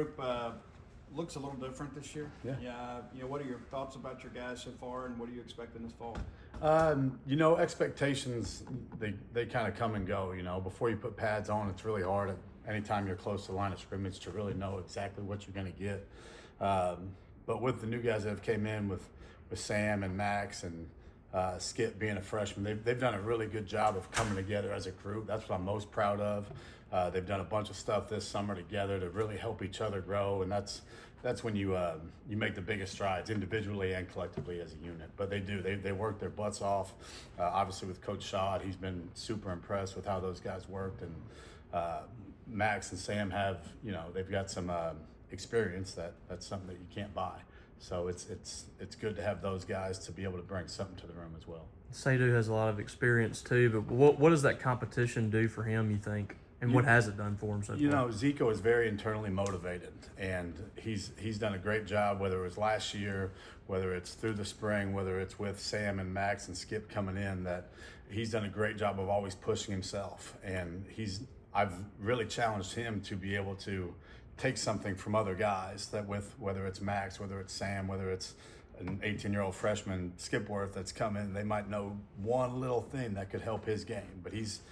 group looks a little different this year. Yeah. What are your thoughts about your guys so far, and what are you expecting this fall? Expectations, they kind of come and go. Before you put pads on, it's really hard anytime you're close to the line of scrimmage to really know exactly what you're going to get. But with the new guys that have came in with Sam and Max and Skip being a freshman, they've done a really good job of coming together as a group. That's what I'm most proud of. They've done a bunch of stuff this summer together to really help each other grow, and that's when you make the biggest strides individually and collectively as a unit. But they do. They work their butts off. Obviously with Coach Shad, he's been super impressed with how those guys worked, and Max and Sam have, they've got some experience that's something that you can't buy. So it's good to have those guys to be able to bring something to the room as well. Sadu has a lot of experience too, but what does that competition do for him, you think? And what has it done for him so far? Zico is very internally motivated, and he's done a great job, whether it was last year, whether it's through the spring, whether it's with Sam and Max and Skip coming in, that he's done a great job of always pushing himself. And I've really challenged him to be able to take something from other guys whether it's Max, whether it's Sam, whether it's an 18-year-old freshman, Skipworth, that's come in. They might know one little thing that could help his game, but he's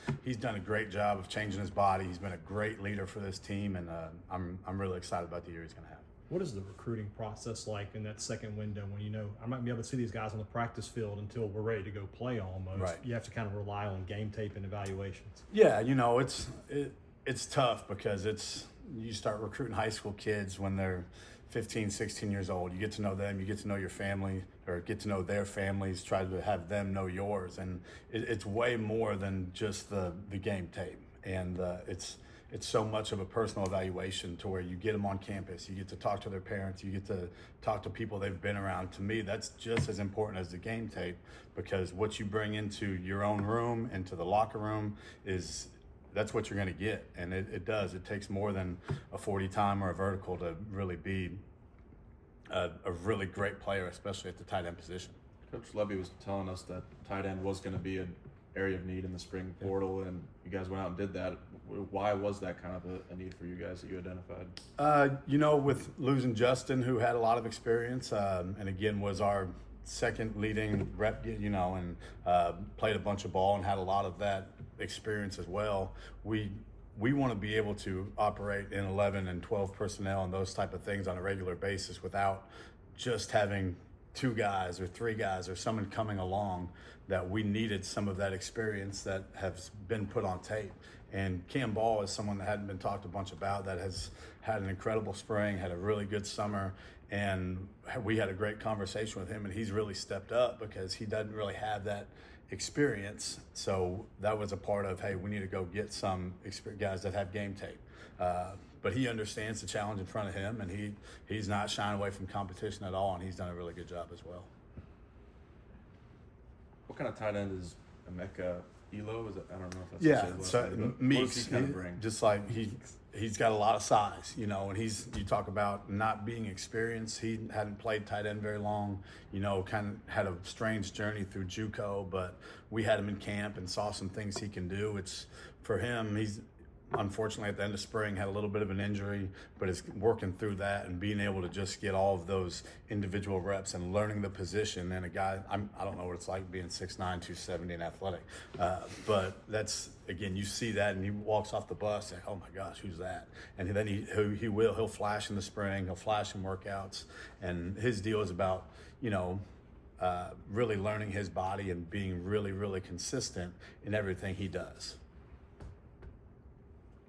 done a great job of changing his body. He's been a great leader for this team, and I'm really excited about the year he's going to have. What is the recruiting process like in that second window when I might be able to see these guys on the practice field until we're ready to go play almost? Right. You have to kind of rely on game tape and evaluations. Yeah, it's tough because you start recruiting high school kids when they're 15, 16 years old. You get to know them, you get to know your family, or get to know their families, try to have them know yours. And it's way more than just the game tape. And it's so much of a personal evaluation to where you get them on campus, you get to talk to their parents, you get to talk to people they've been around. To me, that's just as important as the game tape, because what you bring into your own room, into the locker room, that's what you're going to get. And it does. It takes more than a 40 time or a vertical to really be a really great player, especially at the tight end position. Coach Levy was telling us that tight end was going to be an area of need in the spring portal, and you guys went out and did that. Why was that kind of a need for you guys that you identified? With losing Justin, who had a lot of experience, and again was our second leading rep, and played a bunch of ball and had a lot of that experience as well. We want to be able to operate in 11 and 12 personnel and those type of things on a regular basis without just having two guys or three guys or someone coming along. That we needed some of that experience that has been put on tape. And Cam Ball is someone that hadn't been talked a bunch about, that has had an incredible spring, had a really good summer, and we had a great conversation with him, and he's really stepped up because he doesn't really have that experience. So that was a part of, hey, we need to go get some guys that have game tape. But he understands the challenge in front of him, and he's not shying away from competition at all, and he's done a really good job as well. What kind of tight end is Emeka Elo? I don't know if that's Yeah, the so last name, but Meeks, what does he kind of bring? just like he's got a lot of size, and you talk about not being experienced. He hadn't played tight end very long, kind of had a strange journey through JUCO, but we had him in camp and saw some things he can do. It's for him, he's unfortunately at the end of spring had a little bit of an injury, but is working through that and being able to just get all of those individual reps and learning the position. And a guy, I don't know what it's like being 6'9", 270 and athletic, but that's, again, you see that and he walks off the bus and, oh my gosh, who's that? And then he'll flash in the spring, he'll flash in workouts, and his deal is about, really learning his body and being really, really consistent in everything he does.